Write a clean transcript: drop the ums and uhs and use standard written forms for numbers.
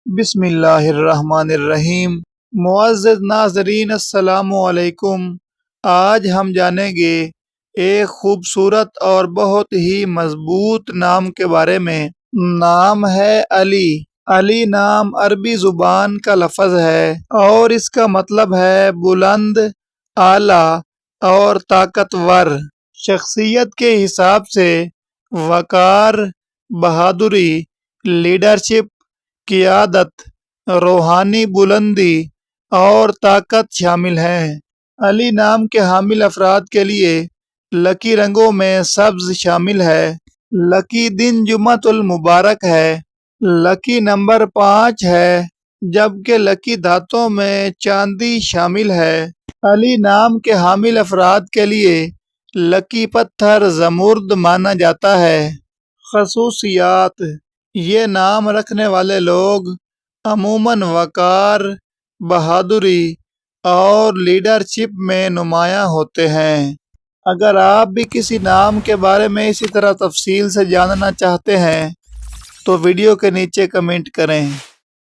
بسم اللہ الرحمن الرحیم۔ معزز ناظرین السلام علیکم۔ آج ہم جانیں گے ایک خوبصورت اور بہت ہی مضبوط نام کے بارے میں۔ نام ہے علی۔ علی نام عربی زبان کا لفظ ہے اور اس کا مطلب ہے بلند، اعلیٰ اور طاقتور۔ شخصیت کے حساب سے وقار، بہادری، لیڈرشپ، قیادت، روحانی بلندی اور طاقت شامل ہیں۔ علی نام کے حامل افراد کے لیے لکی رنگوں میں سبز شامل ہے۔ لکی دن جمعۃ المبارک ہے۔ لکی نمبر 5 ہے، جبکہ لکی دھاتوں میں چاندی شامل ہے۔ علی نام کے حامل افراد کے لیے لکی پتھر زمرد مانا جاتا ہے۔ خصوصیات: یہ نام رکھنے والے لوگ عموماً وقار، بہادری اور لیڈرشپ میں نمایاں ہوتے ہیں۔ اگر آپ بھی کسی نام کے بارے میں اسی طرح تفصیل سے جاننا چاہتے ہیں تو ویڈیو کے نیچے کمنٹ کریں۔